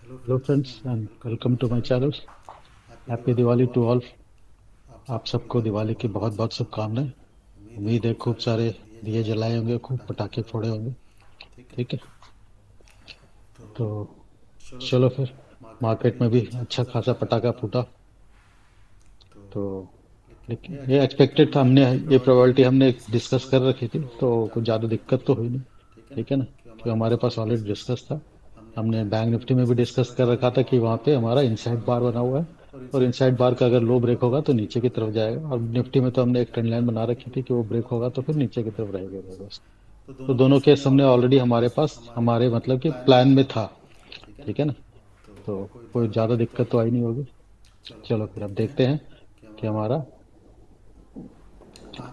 Hello friends and welcome to my channel. Happy Diwali to all. आप सबको दिवाली की बहुत बहुत शुभकामनाएं। उम्मीद है खूब सारे दिए जलाए होंगे, खूब पटाखे फोड़े होंगे। ठीक है, तो चलो फिर। मार्केट में भी अच्छा खासा पटाखा फूटा। तो लेकिन ये एक्सपेक्टेड था, हमने ये प्रोबेबिलिटी हमने डिस्कस कर रखी थी, तो कुछ ज़्यादा दिक्कत तो हुई नहीं। ठीक है ना, कि हमारे पास ऑलरेडी डिस्कस था। हमने बैंक निफ्टी में भी डिस्कस कर रखा था कि वहाँ पे हमारा इनसाइड बार बना हुआ है, और इनसाइड बार का अगर लो ब्रेक होगा तो नीचे की तरफ जाएगा। और निफ्टी में तो हमने एक ट्रेंड लाइन बना रखी थी कि वो ब्रेक होगा तो फिर नीचे की तरफ रहेगा बस। तो दोनों केस हमने ऑलरेडी हमारे पास, हमारे मतलब कि प्लान में था। ठीक है ना, तो कोई ज़्यादा दिक्कत तो आई नहीं होगी। चलो फिर अब देखते हैं कि हमारा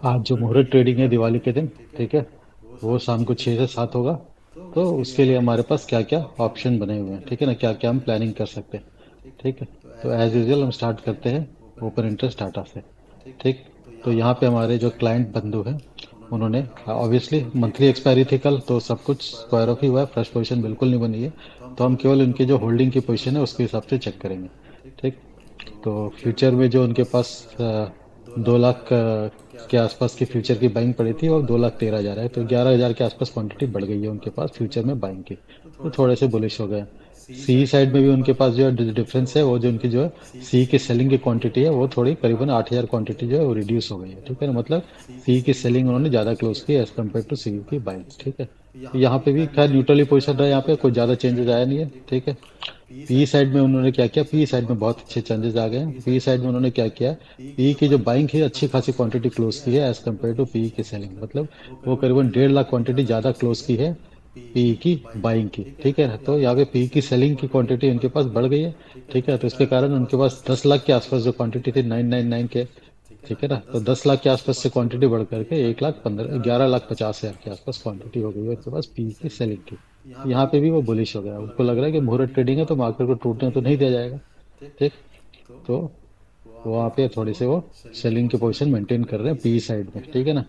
आज जो मुहूर्त ट्रेडिंग है दिवाली के दिन, ठीक है, वो शाम को 6 से 7 होगा। तो उसके लिए हमारे पास क्या क्या ऑप्शन बने हुए हैं, ठीक है ना, क्या क्या हम प्लानिंग कर सकते हैं। ठीक है, तो एज यूजल हम स्टार्ट करते हैं ओपन इंटरेस्ट डाटा से। ठीक, तो यहाँ पे हमारे जो क्लाइंट बंधु हैं, उन्होंने ऑब्वियसली मंथली एक्सपायरी थी कल, तो सब कुछ स्क्वायर ऑफ ही हुआ है, फ्रेश पोजीशन बिल्कुल नहीं बनी है। तो हम केवल उनकी जो होल्डिंग की पोजीशन है उसके हिसाब से चेक करेंगे। ठीक, तो फ्यूचर में जो उनके पास 2 लाख के आसपास की फ्यूचर की बाइंग पड़ी थी, और 2,13,000 है, तो 11,000 के आसपास क्वांटिटी बढ़ गई है उनके पास फ्यूचर में बाइंग की। तो थोड़े से बुलिश हो गए। सी साइड में भी उनके पास जो है डिफरेंस है, वो जो उनकी जो है सी की सेलिंग की क्वांटिटी है, वो थोड़ी करीबन 8,000 क्वांटिटी जो है वो रिड्यूस हो गई है। ठीक है ना, मतलब सी की सेलिंग उन्होंने ज़्यादा क्लोज की एज कम्पेयर टू सी की बाइंग। ठीक है, तो यहाँ पे भी खैर न्यूट्रली पोजिशन रहा, यहाँ पे कोई ज़्यादा चेंजेस आया नहीं है। ठीक है, पी साइड में उन्होंने क्या किया, पी साइड में बहुत अच्छे चेंजेस आ गए हैं। पी साइड में उन्होंने क्या किया, पी की जो बाइंग है अच्छी खासी क्वांटिटी क्लोज की है एज कम्पेयर टू पी की सेलिंग। मतलब वो करीबन 1.5 लाख क्वांटिटी ज्यादा क्लोज की है पी की बाइंग की। ठीक है ना, तो यहाँ पे पी की सेलिंग की क्वांटिटी उनके पास बढ़ गई है। ठीक है, तो इसके कारण उनके पास 10 लाख के आसपास जो क्वांटिटी थी 999 के, ठीक है ना, तो 10 लाख के आसपास से क्वांटिटी बढ़ करके 1,15 11,50,000 के आसपास क्वांटिटी हो गई है उसके पास पी की सेलिंग की। यहाँ पे भी वो बुलिश हो गया, उनको लग रहा है कि मुहूर्त ट्रेडिंग है तो मार्केट को टूटने तो नहीं दिया जाएगा। ठीक, तो वो वहाँ पे थोड़ी से वो सेलिंग की पोजीशन मेंटेन कर रहे हैं पी साइड में। ठीक है ना,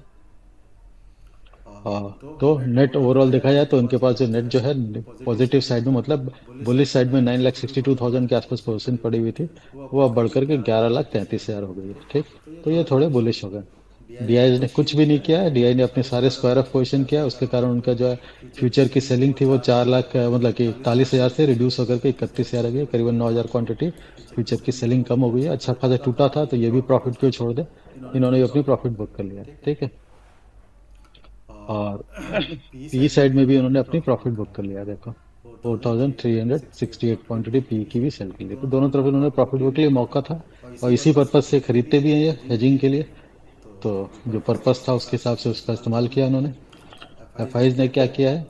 तो नेट ओवरऑल देखा जाए तो उनके पास जो नेट जो है पॉजिटिव साइड में, मतलब बुलिश साइड में 9,62,000 के आसपास पोजीशन पड़ी हुई थी, वो अब बढ़ करके 11,33,000 हो गई है। ठीक, तो ये थोड़े बुलिश हो गए। डीआई ने कुछ भी नहीं किया है, डीआई ने अपने सारे स्क्वायर ऑफ पोजीशन किया है, उसके कारण उनका जो है फ्यूचर की सेलिंग थी वो 4 लाख मतलब कि 41,000 से रिड्यूस होकर के 31,000 आ गई, करीबन 9,000 क्वांटिटी फ्यूचर की सेलिंग कम हो गई है। अच्छा खासा टूटा था, तो ये भी प्रॉफिट क्यों छोड़ दे, इन्होंने भी अपनी प्रॉफिट बुक कर लिया। ठीक है, और पी साइड में भी उन्होंने अपनी प्रॉफिट बुक कर लिया। देखो 4,368 क्वांटिटी पी की भी सेल की ली, तो दोनों तरफ इन्होंने प्रॉफिट बुक के लिए मौका था, और इसी पर्पज से खरीदते भी हैं ये हेजिंग के लिए। तो जो पर्पस था उसके हिसाब से उसका इस्तेमाल किया उन्होंने। एफ ने क्या किया है,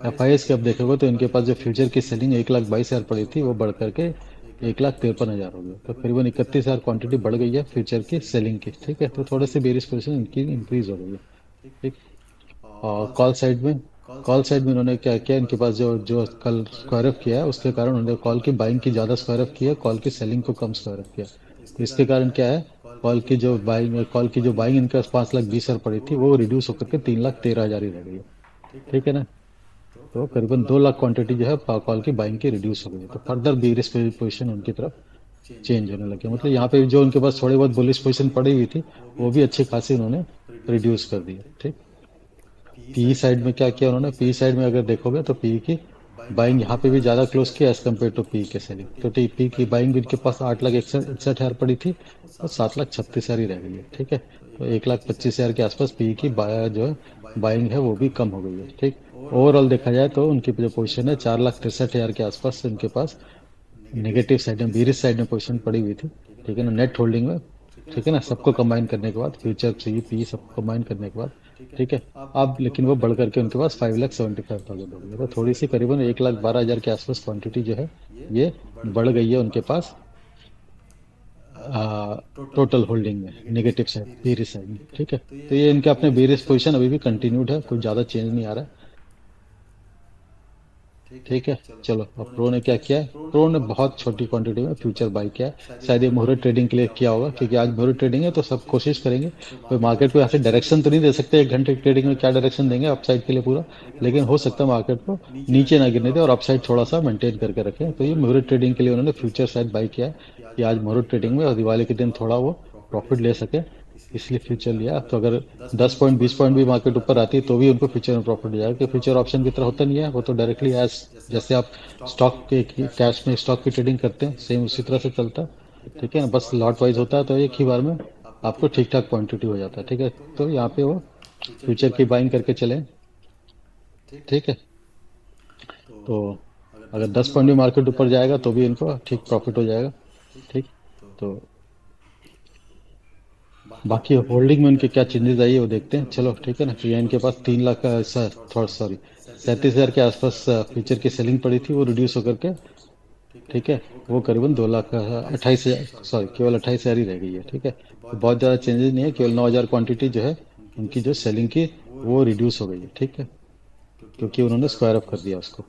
एफ के अब देखोगे तो इनके पास जो फ्यूचर की सेलिंग 1,22,000 पड़ी थी, वो बढ़ करके 1,53,000 हो गई, तो करीबन 31,000 क्वांटिटी बढ़ गई है फ्यूचर की सेलिंग की। ठीक है, तो थोड़े से बेरिश पोजिशन इनकी इंक्रीज हो गई है। ठीक, और कॉल साइड में उन्होंने क्या किया, इनके पास जो जो कल स्क्वायर ऑफ किया है उसके कारण उन्होंने कॉल की बाइंग की ज़्यादा स्क्वायर ऑफ किया, कॉल की सेलिंग को कम स्क्वायर ऑफ किया। तो इसके कारण क्या है, कॉल की जो बाइंग इनके पास 5,20,000 पड़ी थी, वो रिड्यूस होकर के 3,13,000 ही रह गई है। ठीक है ना, तो करीबन 2 लाख क्वांटिटी जो है कॉल की बाइंग की रिड्यूस हो गई है, तो फर्दर बेरिश पोजिशन उनकी तरफ चेंज होने लगे। मतलब यहाँ पे जो उनके पास थोड़ी बहुत बुलिश पोजिशन पड़ी हुई थी, वो भी अच्छी खासी उन्होंने रिड्यूस कर दी है। ठीक, पी साइड में क्या किया उन्होंने, पी साइड में अगर देखोगे तो पी की बाइंग यहाँ पे भी ज्यादा क्लोज किया एज कम्पेयर टू पी के सेलिंग। तो पी की बाइंग इनके पास 8,61,60,000 पड़ी थी, और 7,36,000 ही रह गई है। ठीक है, तो 1,25,000 के आसपास पी की जो है बाइंग है वो भी कम हो गई है। ठीक, ओवरऑल देखा जाए तो उनकी जो पोजीशन है 4,63,000 के आसपास उनके पास नेगेटिव साइड में, बीरिश साइड में पोजीशन पड़ी हुई थी। ठीक है ना, नेट होल्डिंग में। ठीक है ना, सबको कंबाइन करने के बाद फ्यूचर सी पी सबको कंबाइन करने के बाद। ठीक है, अब लेकिन वो बढ़ करके उनके पास 5,75,000 हो गई है, तो थोड़ी सी करीबन 1,12,000 के आसपास क्वांटिटी जो है ये बढ़ गई है उनके पास टोटल होल्डिंग में, नेगेटिव साइड बीरिश साइड में। ठीक है, तो ये इनके अपने बीरिश पोजीशन अभी भी कंटिन्यूड है, कुछ ज़्यादा चेंज नहीं आ रहा है। ठीक है। चलो, अब प्रो ने क्या किया है? प्रो ने बहुत छोटी क्वांटिटी में फ्यूचर बाई किया है। शायद ये मुहूर्त ट्रेडिंग के लिए किया होगा, क्योंकि आज मुहूर्त ट्रेडिंग है तो सब कोशिश करेंगे। कोई मार्केट को यहाँ से डायरेक्शन तो नहीं दे सकते, 1 घंटे की ट्रेडिंग में क्या डायरेक्शन देंगे अपसाइड के लिए पूरा। लेकिन हो सकता है मार्केट को नीचे ना गिरने दे और अपसाइड थोड़ा सा मेंटेन करके रखें। तो ये मुहूर्त ट्रेडिंग के लिए उन्होंने फ्यूचर शायद बाई किया है कि आज मुहूर्त ट्रेडिंग में और दिवाली के दिन थोड़ा वो प्रॉफिट ले सके, इसलिए फ्यूचर लिया। तो अगर 10 पॉइंट 20 पॉइंट भी मार्केट ऊपर आती है तो भी उनको फ्यूचर में प्रॉफिट हो जाएगा, क्योंकि फ्यूचर ऑप्शन की तरह होता नहीं है वो, तो डायरेक्टली एज जैसे आप स्टॉक के कैश में स्टॉक की ट्रेडिंग करते हैं सेम उसी तरह से चलता है। ठीक है ना, बस लॉट वाइज होता है तो एक ही बार में आपको ठीक ठाक क्वांटिटी हो जाता है। ठीक है, तो यहाँ पे वो फ्यूचर की बाइंग करके चले। ठीक है, तो अगर 10 पॉइंट भी मार्केट ऊपर जाएगा तो भी इनको ठीक प्रॉफिट हो जाएगा। ठीक, तो बाकी होल्डिंग में उनके क्या चेंजेस आई है वो देखते हैं। चलो ठीक है ना, तो यहाँ इनके पास 3 लाख का थोड़ा सॉरी 37,000 के आसपास फ्यूचर की सेलिंग पड़ी थी, वो रिड्यूस होकर के ठीक है वो करीबन 2 लाख 28,000 सॉरी केवल 28,000 ही रह गई है। ठीक है, तो बहुत ज़्यादा चेंजेस नहीं है, केवल 9,000 क्वांटिटी जो है उनकी जो सेलिंग की वो रिड्यूस हो गई है। ठीक है, क्योंकि उन्होंने स्क्वायर अप कर दिया उसको।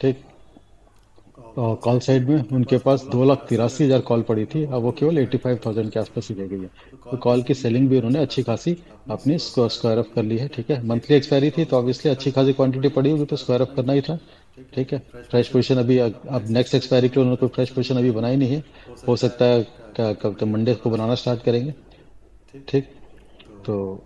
ठीक, और कॉल साइड में उनके पास 2,83,000 कॉल पड़ी थी, अब वो केवल 85,000 के आसपास ही रह गई है। तो कॉल की सेलिंग भी उन्होंने अच्छी खासी अपनी स्क्वायर अप कर ली है। ठीक है, मंथली एक्सपायरी थी तो ऑब्वियसली अच्छी खासी क्वांटिटी पड़ी होगी तो स्क्वायर अप करना ही था। ठीक है, फ्रेश पोजीशन अभी अब नेक्स्ट एक्सपायरी के लिए उन्होंने कोई फ्रेश पोजीशन अभी बनाई नहीं है। हो सकता है कब तो मंडे को बनाना स्टार्ट करेंगे। ठीक, तो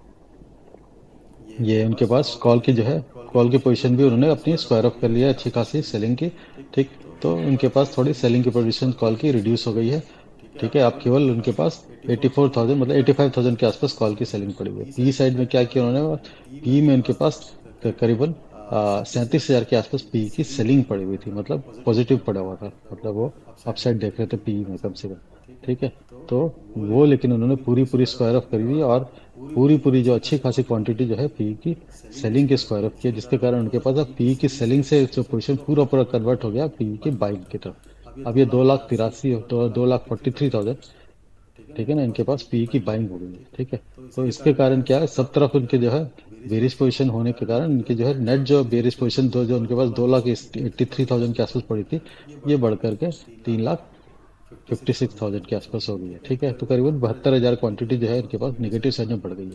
ये उनके पास कॉल की जो है कॉल की पोजीशन भी उन्होंने अपनी स्क्वायर अप कर लिया है अच्छी खासी सेलिंग की। ठीक, तो उनके पास थोड़ी सेलिंग की पोजीशन कॉल की रिड्यूस हो गई है। ठीक है, अब केवल उनके पास 84,000 मतलब 85,000 के आसपास कॉल की सेलिंग पड़ी हुई है। पी साइड में क्या किया उन्होंने? पी में उनके पास करीबन 37,000 के आसपास पी की सेलिंग पड़ी हुई थी, मतलब पॉजिटिव पड़ा हुआ था, मतलब वो अपसाइड देख रहे थे पी में कम से कम। ठीक है, तो वो लेकिन उन्होंने पूरी पूरी स्क्वायर ऑफ करी हुई और पूरी पूरी जो अच्छी खासी क्वांटिटी जो है पी की सेलिंग की स्क्वायर ऑफ किया, जिसके कारण उनके पास अब पी की सेलिंग से जो पोजिशन पूरा पूरा कन्वर्ट हो गया पी की बाइंग की तरफ। अब ये 2,83,000 तो 2,43,000 ठीक है ना, इनके पास पी की बाइंग हो गई है। ठीक है, तो इसके कारण क्या है, सब तरफ उनके जो है बेरिश पोजीशन होने के कारण इनकी जो है नेट जो बेरिश पोजीशन दो जो उनके पास 2,83,000 के आसपास पड़ी थी, ये बढ़ करके 3,56,000 के आसपास हो गई है। ठीक है, तो करीबन 72,000 क्वांटिटी जो है इनके पास निगेटिव साइड में बढ़ गई है।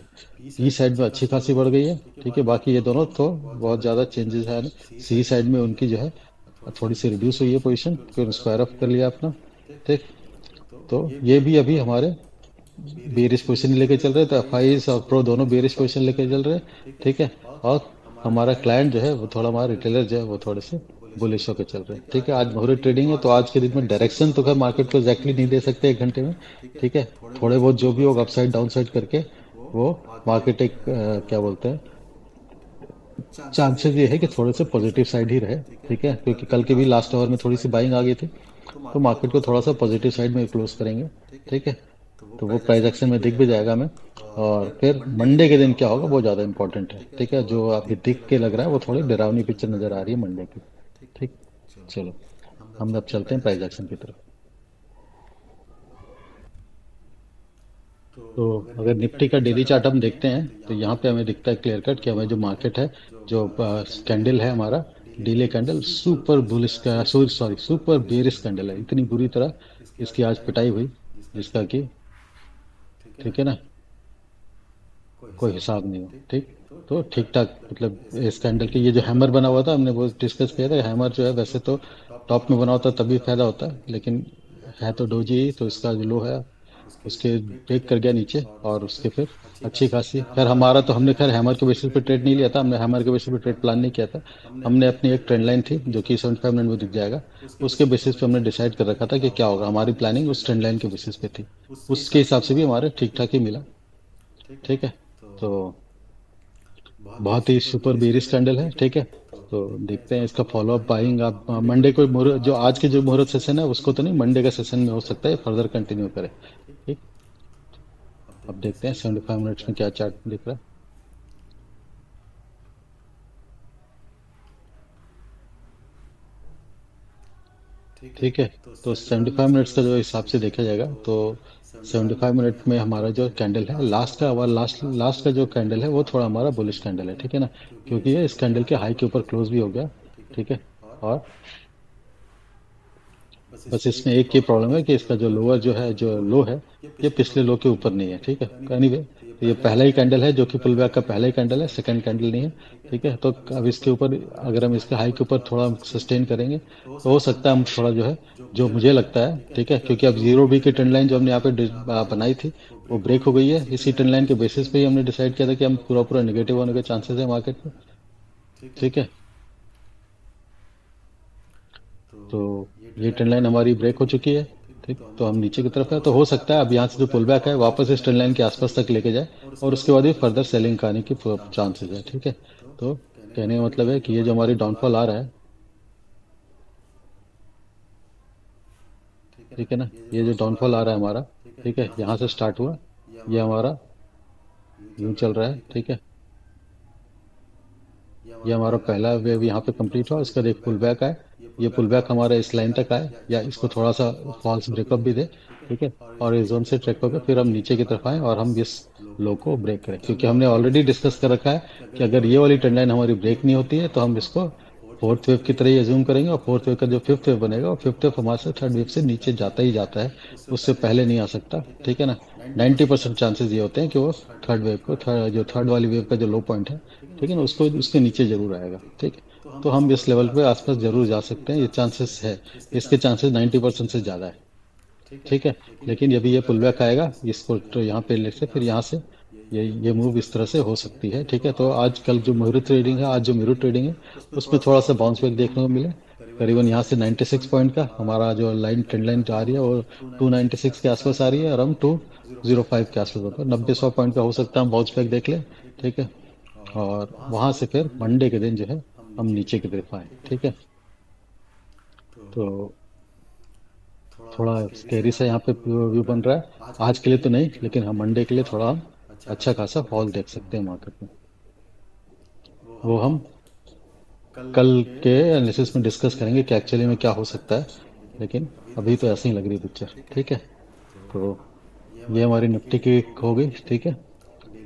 पी साइड में अच्छी खासी बढ़ गई है। ठीक है, बाकी ये दोनों तो बहुत ज़्यादा चेंजेस है। सी साइड में उनकी जो है थोड़ी सी रिड्यूस हुई है पोजीशन, क्योंकि स्क्वायर ऑफ कर लिया अपना। ठीक, तो ये भी अभी हमारे बेरिश पोजीशन लेके चल रहे थे, एफ और प्रो दोनों बेरिश पोजीशन लेके चल रहे हैं। ठीक है, और हमारा क्लाइंट जो है वो थोड़ा, हमारा रिटेलर जो है वो थोड़े से बुलिश होकर चल रहे हैं। ठीक है, आज मुहूर्त ट्रेडिंग है तो आज के दिन में डायरेक्शन तो खैर मार्केट को एग्जैक्टली नहीं दे सकते 1 घंटे में। ठीक है, थोड़े बहुत जो भी होगा अपसाइड डाउन साइड करके वो मार्केट एक क्या बोलते हैं, चांसेस ये है कि थोड़े से पॉजिटिव साइड ही रहे। ठीक है, क्योंकि कल के भी लास्ट आवर में थोड़ी सी बाइंग आ गई थी, तो मार्केट को थोड़ा सा पॉजिटिव साइड में क्लोज करेंगे। ठीक है, तो वो प्राइस एक्शन में दिख भी जाएगा हमें। और फिर मंडे के दिन क्या होगा वो ज़्यादा इंपॉर्टेंट है। ठीक है, जो अभी दिख के लग रहा है वो थोड़ी डरावनी पिक्चर नज़र आ रही है मंडे की। ठीक, चलो हम अब चलते हैं प्राइस एक्शन की तरफ। तो अगर निफ्टी का डेली चार्ट हम देखते हैं तो यहाँ पे हमें दिखता है क्लियर कट कि हमें जो मार्केट है, जो कैंडल है हमारा डीले कैंडल सुपर बुलिश का सॉरी सुपर बेरिश कैंडल है, इतनी बुरी तरह इसकी आज पिटाई हुई जिसका कि ठीक है ना कोई हिसाब नहीं हो। ठीक, तो ठीक ठाक मतलब इस कैंडल के ये जो हैमर बना हुआ था हमने वो डिस्कस किया था। हैमर जो है वैसे तो टॉप में बना होता तभी फायदा होता है, लेकिन है तो डोजी ही, तो इसका जो लो है उसके ब्रेक कर गया नीचे और उसके फिर अच्छी खासी खैर हमारा तो हमने खैर हैमर के बेसिस पे ट्रेड नहीं लिया था, हमने हैमर के बेसिस पे ट्रेड प्लान नहीं किया था। हमने अपनी एक ट्रेंड लाइन थी जो कि 75 मिनट में दिख जाएगा, उसके बेसिस पे हमने डिसाइड कर रखा था कि क्या होगा, हमारी प्लानिंग उस ट्रेंड लाइन के बेसिस पे थी। उसके हिसाब से भी हमारे ठीक ठाक ही मिला। ठीक है, तो बहुत ही सुपर बेरिश कैंडल है। ठीक है, तो देखते हैं इसका फॉलो अप बाइंग। आप मंडे को जो आज के जो मुहूर्त सेशन है उसको तो नहीं, मंडे का सेशन में हो सकता है फर्दर कंटिन्यू करे। ठीक, अब देखते हैं 75 मिनट्स में क्या चार्ट दिख रहा है। ठीक है, तो 75 मिनट्स का जो हिसाब से देखा जाएगा तो 75 मिनट में हमारा जो कैंडल है लास्ट का, हमारा लास्ट लास्ट का जो कैंडल है वो थोड़ा हमारा बुलिश कैंडल है। ठीक है ना, क्योंकि ये इस कैंडल के हाई के ऊपर क्लोज भी हो गया। ठीक है, और बस इसमें एक ही प्रॉब्लम है कि इसका जो लोअर जो है जो लो है ये पिछले लो के ऊपर नहीं है, ठीक है। एनीवे, तो ये पहला ही कैंडल है जो कि पुल बैक का पहला ही कैंडल है, सेकंड कैंडल नहीं है, ठीक है। तो अब इसके ऊपर अगर हम इसके हाई के ऊपर थोड़ा सस्टेन करेंगे तो हो सकता है हम थोड़ा जो है, जो मुझे लगता है, ठीक है, क्योंकि अब जीरो बी की ट्रेंड लाइन जो हमने यहाँ पे बनाई थी वो ब्रेक हो गई है। इसी ट्रेंड लाइन के बेसिस पे ही हमने डिसाइड किया था कि हम पूरा पूरा निगेटिव होने के चांसेस है मार्केट में, ठीक है। तो ये ट्रेंड लाइन हमारी ब्रेक हो चुकी है, ठीक। तो हम नीचे की तरफ है, तो हो सकता है अब यहाँ से जो पुल बैक है वापस इस ट्रेंड लाइन के आसपास तक लेके जाए और उसके बाद ही फर्दर सेलिंग का आने की चांसेस है, ठीक है। तो कहने का मतलब है कि ये जो हमारी डाउनफॉल आ रहा है, ठीक है ना, ये जो डाउनफॉल आ रहा है हमारा, ठीक है, यहाँ से स्टार्ट हुआ, ये हमारा यूं चल रहा है, ठीक है। ये हमारा पहला वेव यहाँ पे कंप्लीट हुआ, उसका एक पुल बैक आए, ये पुल बैक हमारा इस लाइन तक आए या इसको थोड़ा सा फॉल्स ब्रेकअप भी दे, ठीक है। और इस जोन से ट्रैक होकर फिर हम नीचे की तरफ आए और हम इस लो को ब्रेक करें, क्योंकि हमने ऑलरेडी डिस्कस कर रखा है कि अगर ये वाली ट्रेंड लाइन हमारी ब्रेक नहीं होती है तो हम इसको फोर्थ वेव की तरह ही एज्यूम करेंगे, और फोर्थ वेव का जो फिफ्थ वेव बनेगा और फिफ्थ वेव हमारे से थर्ड वेव से नीचे जाता ही जाता है, उससे पहले नहीं आ सकता, ठीक है ना। 90% चांसेस ये होते हैं कि वो थर्ड वेव को जो थर्ड वाली वेव का जो लो पॉइंट है, ठीक है ना, उसको उसके नीचे जरूर आएगा, ठीक है। तो हम इस लेवल पे आसपास जरूर जा सकते हैं, ये चांसेस है, इसके चांसेस 90% से ज़्यादा है, ठीक है। लेकिन यदि ये पुल बैक आएगा इसको तो यहाँ पे लेके फिर यहाँ से ये मूव इस तरह से हो सकती है, ठीक है। तो आज कल जो मुहूर्त ट्रेडिंग है, आज जो मिरर ट्रेडिंग है उसमें थोड़ा सा बाउंस बैक देखने को मिले, करीबन यहाँ से 96 पॉइंट का हमारा जो लाइन ट्रेंड लाइन आ रही है वो 296 के आसपास आ रही है, अराउंड 205 के आसपास होता है, 90 100 पॉइंट का हो सकता है हम बाउंस बैक देख लें, ठीक है। और वहां से फिर मंडे के दिन जो है हम नीचे की तरफ आए, ठीक है। तो थोड़ा स्केरी सा यहाँ पे व्यू बन रहा है, आज के लिए तो नहीं, लेकिन हम मंडे के लिए थोड़ा हम अच्छा खासा फॉल देख सकते हैं मार्केट में। वो हम कल के एनालिसिस में डिस्कस करेंगे कि एक्चुअली में क्या हो सकता है, लेकिन अभी तो ऐसे ही लग रही है पिक्चर, ठीक है। तो ये हमारी निफ्टी की हो गई, ठीक है।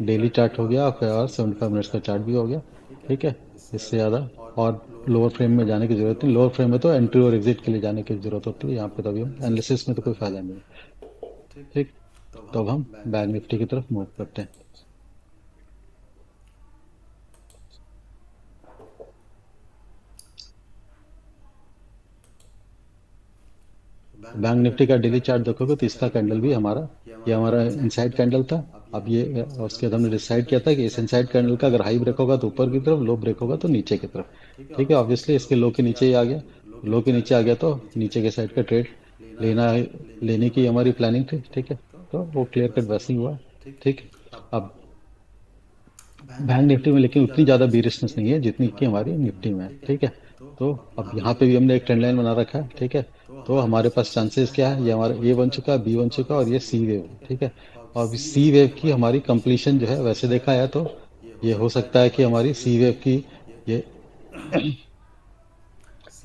डेली चार्ट हो गया, फिर और 75 मिनट्स का चार्ट भी हो गया, ठीक है। इससे ज़्यादा और लोअर फ्रेम में जाने की जरूरत नहीं, लोअर फ्रेम में तो एंट्री और एग्जिट के लिए जाने की जरूरत होती है, यहाँ पे तो अभी हम एनालिसिस में तो कोई फायदा नहीं है, ठीक। तो अब हम बैंक निफ्टी की तरफ मूव करते हैं। बैंक निफ्टी का डेली चार्ट देखोगे तो इसका कैंडल भी हमारा, ये हमारा इनसाइड कैंडल था। अब ये उसके बाद हमने डिसाइड किया था कि इस इनसाइड कैंडल का अगर हाई ब्रेक होगा तो ऊपर की तरफ, लो ब्रेक होगा तो नीचे की तरफ, ठीक है। ऑब्वियसली इसके लो के नीचे ही आ गया, लो के नीचे आ गया तो नीचे के साइड का ट्रेड लेना लेने की हमारी प्लानिंग थी, ठीक है। तो वो क्लियर कट वैसे ही हुआ, ठीक। अब बैंक निफ्टी में लेकिन उतनी ज़्यादा बीरिशनेस नहीं है जितनी कि हमारी निफ्टी में है, ठीक है। तो अब यहाँ पे भी हमने एक ट्रेंड लाइन बना रखा है, ठीक है। तो हमारे पास चांसेस क्या है, ये हमारा ए बन चुका है, बी बन चुका है और ये सी वेव है, ठीक है। और अभी सी वेव की हमारी कंप्लीशन जो है वैसे देखा है तो ये हो सकता है कि हमारी सी वेव की ये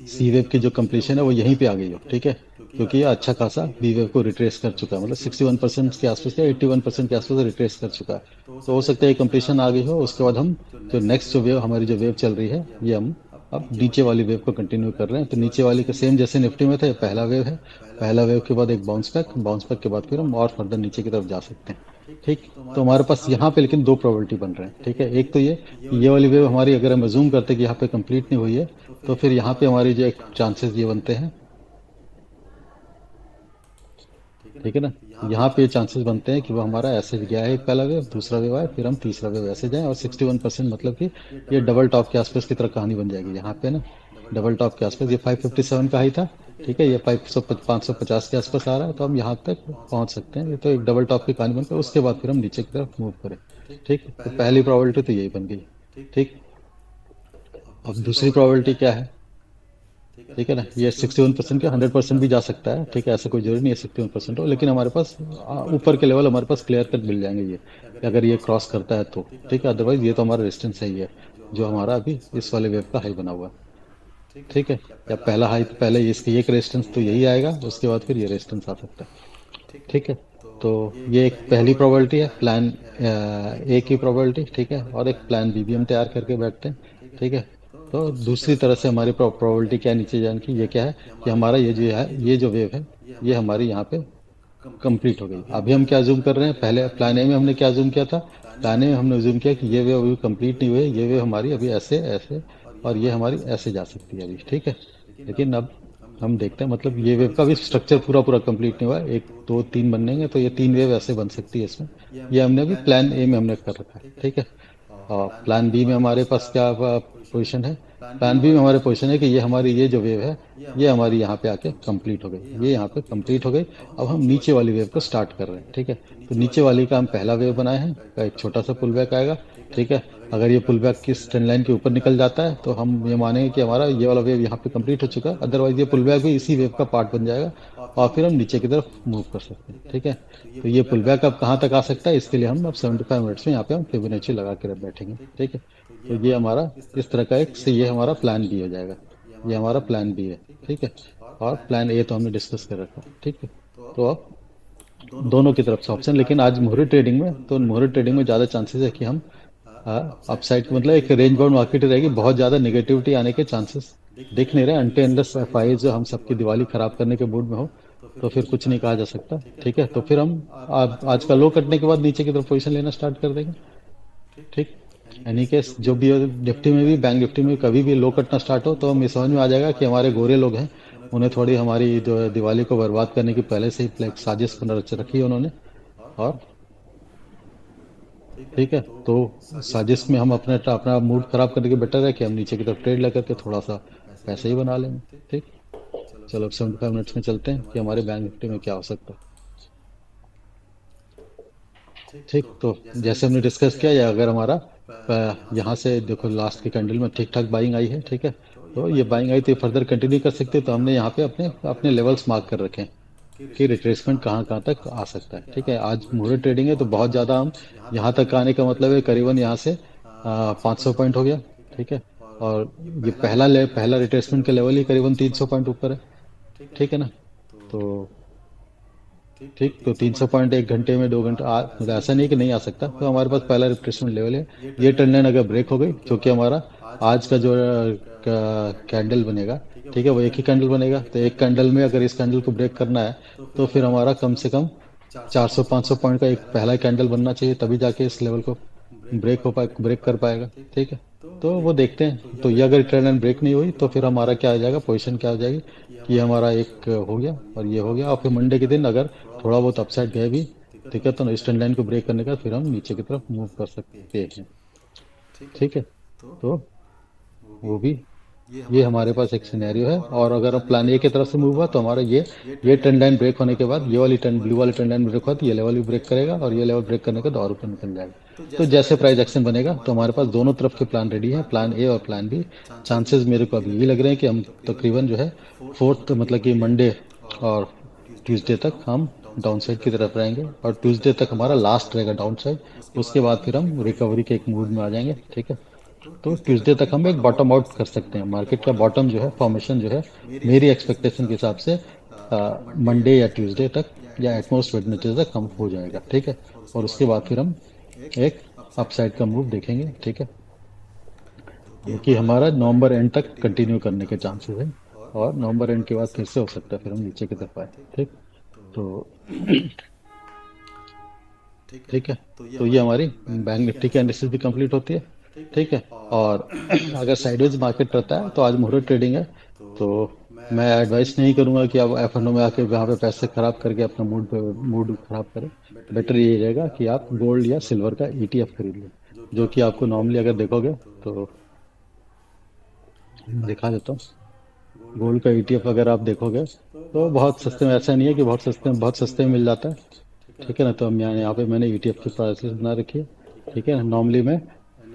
सी वेव की जो कंप्लीशन है वो यहीं पे आ गई हो, ठीक है। क्योंकि ये अच्छा खासा बी वेव को रिट्रेस कर चुका है, मतलब 61% के आसपास या 81% के आसपास रिट्रेस कर चुका है। तो हो सकता है ये कंप्लीशन आ गई हो, उसके बाद हम जो नेक्स्ट जो वेव हमारी जो वेव चल रही है ये हम अब नीचे वाली वेव को कंटिन्यू कर रहे हैं। तो नीचे वाली का सेम जैसे निफ्टी में था, ये पहला वेव है, पहला वेव के बाद एक बाउंस बैक, बाउंस बैक के बाद फिर हम और फर्दर नीचे की तरफ जा सकते हैं, ठीक। तो हमारे पास यहाँ पे लेकिन दो प्रोबेबिलिटी बन रहे हैं, ठीक है। एक तो ये कि ये वाली वेव हमारी अगर हम अज्यूम करते हैं कि यहाँ पे कंप्लीट नहीं हुई है तो फिर यहाँ पे हमारी जो एक चांसेस ये बनते हैं, ठीक है ना। यहाँ पे चांसेस बनते हैं कि वो हमारा ऐसे गया है, एक पहला वेव, दूसरा वेव आए, फिर हम तीसरा वेव ऐसे जाएं और 61% मतलब कि ये डबल टॉप के आसपास की तरह कहानी बन जाएगी यहाँ पे ना। डबल टॉप के आसपास ये 557 का हाई था, ठीक है, ये 550 के आसपास आ रहा है, तो हम यहाँ तक पहुँच सकते हैं। ये तो एक डबल टॉप की कहानी बनकर उसके बाद फिर हम नीचे की तरफ मूव करें, ठीक। तो पहली प्रोबेबिलिटी तो यही बन गई, ठीक। अब दूसरी प्रोबेबिलिटी क्या है, ठीक है ना, ये 61% के 100% भी जा सकता है, ठीक है, ऐसा कोई जरूरी नहीं है 61% हो, लेकिन हमारे पास ऊपर के लेवल हमारे पास क्लियर कट मिल जाएंगे ये, कि अगर ये क्रॉस करता है तो, ठीक है। अदरवाइज ये तो हमारा रेजिस्टेंस है ही है, जो हमारा अभी इस वाले वेव का हाई बना हुआ है, ठीक है। या पहला हाई तो पहले इसकी एक रेजिस्टेंस तो यही आएगा, उसके बाद फिर ये रेजिस्टेंस आ सकता है, ठीक है। तो ये एक पहली प्रोबेबिलिटी है, प्लान ए की प्रोबेबिलिटी, ठीक है। और एक प्लान बी भी हम तैयार करके बैठते हैं, ठीक है। तो दूसरी तरह से हमारी प्रोबेबिलिटी क्या है नीचे जाने की, ये क्या है कि हमारा ये जो है, ये जो वेव है, ये हमारी यहाँ पे कंप्लीट हो गई। अभी हम क्या जूम कर रहे हैं, पहले प्लान ए में हमने क्या जूम किया था, प्लान ए में हमने जूम किया कि ये वेव अभी कंप्लीट नहीं हुई है, ये वेव हमारी अभी ऐसे ऐसे और ये हमारी ऐसे जा सकती है अभी, ठीक है। लेकिन अब हम देखते हैं, मतलब ये वेव का भी स्ट्रक्चर पूरा पूरा कंप्लीट नहीं हुआ है, एक दो तीन बनेंगे तो ये तीन वेव ऐसे बन सकती है इसमें। ये हमने अभी प्लान ए में हमने कर रखा है, ठीक है। और प्लान बी में हमारे पास क्या पोजीशन है, प्लान बी में हमारे पोजीशन है कि ये हमारी ये जो वेव है, ये हमारी यहाँ पे आके कंप्लीट हो गई, ये यहाँ पे कंप्लीट हो गई। अब हम नीचे वाली वेव को स्टार्ट कर रहे हैं, ठीक है। तो नीचे वाली का हम पहला वेव बनाए हैं, का एक छोटा सा पुल बैक आएगा, ठीक है। अगर ये पुल बैक किस ट्रेंड लाइन के ऊपर निकल जाता है तो हम ये मानेंगे कि हमारा ये वाला वेव यहाँ पे कंप्लीट हो चुका है, अदरवाइज ये पुल बैक भी इसी वेव का पार्ट बन जाएगा और फिर हम नीचे की तरफ मूव कर सकते हैं, ठीक है। तो ये पुल बैक अब कहाँ तक आ सकता है, इसके लिए हम अब 75 मिनट्स में यहाँ पे हम फिबोनाची लगा के बैठेंगे, ठीक है। तो ये हमारा इस तरह का एक से ये हमारा प्लान बी हो जाएगा, ये हमारा प्लान बी है, ठीक है। और प्लान ए तो हमने डिस्कस कर रखा, ठीक है। तो अब दोनों की तरफ से ऑप्शन, लेकिन आज मोहरी ट्रेडिंग में, तो मोहरी ट्रेडिंग में ज़्यादा चांसेस है कि हम अपसाइड, मतलब एक रेंज बाउंड मार्केट रहेगी, बहुत ज़्यादा नेगेटिविटी आने के चांसेस दिख नहीं रहे, अनटे अनलेस एफआई जो हम सबकी दिवाली खराब करने के मूड में हो, तो फिर कुछ नहीं कहा जा सकता, ठीक है। तो फिर हम आज का लो कटने के बाद नीचे की तरफ पोजीशन लेना स्टार्ट कर देंगे, ठीक। यानी कि जो भी निफ्टी में भी, बैंक निफ्टी में कभी भी लो कटना स्टार्ट हो तो हमें समझ में आ जाएगा कि हमारे गोरे लोग हैं, उन्हें थोड़ी हमारी जो है दिवाली को बर्बाद करने की पहले से ही एक साजिश बना रच रखी है उन्होंने। और ठीक है, तो साजिश में हम अपने अपना मूड खराब करने के बेटर है कि हम नीचे की तरफ ट्रेड लेकर के थोड़ा सा पैसे ही बना लेंगे, ठीक। चलो अब 75 मिनट्स में चलते हैं कि हमारे बैंक निफ्टी में क्या हो सकता है, ठीक। तो जैसे हमने डिस्कस किया, या अगर हमारा यहाँ से देखो लास्ट के कैंडल में ठीक ठाक बाइंग आई है, ठीक है। तो ये बाइंग आई तो ये फर्दर कंटिन्यू कर सकते हैं, तो हमने यहाँ पे अपने अपने लेवल्स मार्क कर रखे हैं कि रिट्रेसमेंट कहाँ कहाँ तक आ सकता है, ठीक है। आज मुहूर्त ट्रेडिंग है तो बहुत ज़्यादा हम यहाँ तक आने का मतलब है करीबन यहाँ से 500 पॉइंट हो गया, ठीक है। और ये पहला रिट्रेसमेंट का लेवल ही करीबन 300 पॉइंट ऊपर है, ठीक है ना। तो ठीक, तो 300 पॉइंट एक घंटे में 2 घंटे मतलब ऐसा नहीं कि नहीं आ सकता, तो हमारे पास पहला रिट्रेसमेंट लेवल है। ये ट्रेंड लाइन अगर ब्रेक हो गई, क्योंकि हमारा आज का जो कैंडल बनेगा, ठीक है, वो एक ही कैंडल बनेगा, तो एक कैंडल में अगर इस कैंडल को ब्रेक करना है तो फिर हमारा कम से कम 400-500 पॉइंट का एक पहला कैंडल बनना चाहिए, तभी जाके इस लेवल को ब्रेक कर पाएगा, ठीक है। तो वो देखते हैं, तो ये अगर ट्रेंड लाइन ब्रेक नहीं हुई तो फिर हमारा क्या आ जाएगा, पोजीशन क्या आ जाएगी कि ये हमारा एक हो गया और ये हो गया, और फिर मंडे के दिन अगर थोड़ा बहुत अपसाइड गए भी, ठीक है, तो इस ट्रेंड लाइन को ब्रेक करने का फिर हम नीचे की तरफ मूव कर सकते हैं, ठीक है। तो वो भी, ये हमारे पास एक सिनेरियो है। और अगर अब प्लान ए की तरफ से मूव हुआ तो हमारा ये ट्रेंड लाइन ब्रेक होने के बाद ये वाली ट्रेंड, ब्लू वाली ट्रेंड लाइन ब्रेक हुआ तो ये लेवल भी ब्रेक करेगा, और ये लेवल ब्रेक करने के बाद और ऊपर निकल जाएगा। तो जैसे प्राइस एक्शन बनेगा तो हमारे पास दोनों तरफ के प्लान रेडी है, प्लान ए और प्लान बी। चांसेस मेरे को अभी ये लग रहे हैं कि हम तकरीबन जो है फोर्थ, मतलब कि मंडे और ट्यूसडे तक हम डाउन साइड की तरफ रहेंगे, और ट्यूसडे तक हमारा लास्ट रहेगा डाउन साइड। उसके बाद फिर हम रिकवरी के एक मूड में आ जाएंगे, ठीक है। तो ट्यूसडे तक हम एक बॉटम आउट कर सकते हैं, मार्केट का बॉटम जो है, फॉर्मेशन जो है, मेरी एक्सपेक्टेशन के हिसाब से मंडे या ट्यूसडे तक या एटमोस्ट वेडनेसडे तक हम हो जाएगा, ठीक है। और उसके बाद फिर हम एक अपसाइड का मूव देखेंगे, ठीक है, जो कि हमारा नवंबर एंड तक कंटिन्यू करने के चांसेस है। और नवंबर एंड के बाद फिर से हो सकता है फिर हम नीचे की तरफ आए, ठीक। तो ठीक है, तो ये हमारी बैंक निफ्टी की एनालिसिस भी कंप्लीट होती है, ठीक है। और अगर साइडवेज मार्केट रहता है तो आज मुहूर्त ट्रेडिंग है, तो मैं एडवाइस नहीं करूंगा कि आप एफ में आके वहाँ पे पैसे खराब करके अपना मूड खराब करें। बेटर ये रहेगा कि आप गोल्ड या सिल्वर का ईटीएफ खरीद लें, जो कि आपको नॉर्मली अगर देखोगे तो, दिखा देता हूँ, गोल्ड का ईटीएफ अगर आप देखोगे तो बहुत सस्ते में, ऐसा नहीं है कि बहुत सस्ते में मिल जाता है, ठीक है ना। तो हम यहाँ पे मैंने ईटीएफ की प्राइसेस बना रखी है, ठीक है। नॉर्मली मैं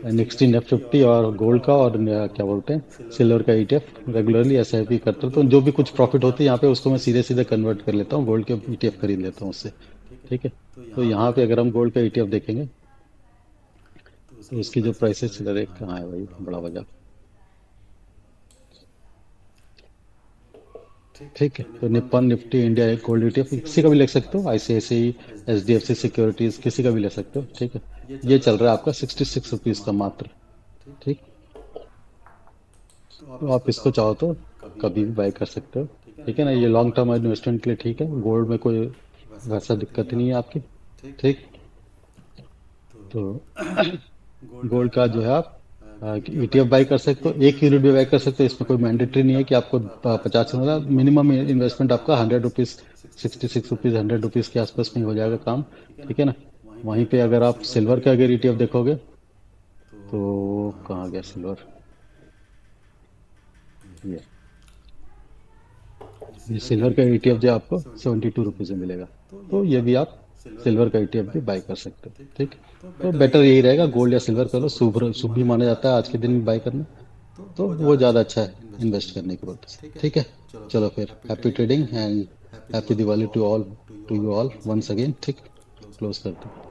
नेक्स्ट इन F50 और गोल्ड का और क्या बोलते हैं सिल्वर का ईटीएफ रेगुलरली एसआईपी करता हूँ, तो जो भी कुछ प्रॉफिट होती है यहाँ पे उसको मैं सीधे सीधे कन्वर्ट कर लेता हूँ, गोल्ड के ईटीएफ खरीद लेता हूँ उससे, ठीक है। तो यहाँ पे अगर हम गोल्ड का ईटीएफ देखेंगे तो उसकी जो प्राइसेस चल रही है, कहाँ है भाई बड़ा बाजार, ठीक है। तो निप्पन निफ्टी इंडिया एक गोल्ड ईटीएफ किसी का भी ले सकते हो, आईसीआईसीआई, एचडीएफसी सिक्योरिटीज, किसी का भी ले सकते हो, ठीक है। ये चल रहा है आपका 66 रुपीज़ का मात्र, ठीक। तो आप इसको चाहो तो कभी भी बाय कर सकते हो। ठीक है ना, ये लॉन्ग टर्म इन्वेस्टमेंट के लिए ठीक है, गोल्ड में कोई वैसा दिक्कत नहीं है आपकी। ठीक। तो गोल्ड का जो है आप ईटीएफ बाई कर सकते हो, 1 यूनिट भी बाई कर सकते हो, इसमें कोई मैंडेटरी नहीं है कि आपको 50 मतलब मिनिमम इन्वेस्टमेंट आपका 100 रुपीज़, 66 रुपीज़, 100 रुपीज़ के आसपास में हो जाएगा काम। ठीक है ना। वहीं पे अगर आप सिल्वर का अगर ईटीएफ देखोगे तो कहाँ गया सिल्वर, ये ये सिल्वर का ईटीएफ जो आपको 72 रुपीज़ में मिलेगा। तो ये भी आप सिल्वर का ईटीएफ भी बाई कर सकते हो। ठीक। तो बेटर यही रहेगा, गोल्ड या सिल्वर कर लो, शुभ शुभ भी माना जाता है आज के दिन में बाई करना। तो वो ज़्यादा अच्छा है इन्वेस्ट करने के पर्पज से। ठीक है। चलो फिर happy trading and happy Diwali to all, to you all once again. ठीक। क्लोज करते हैं।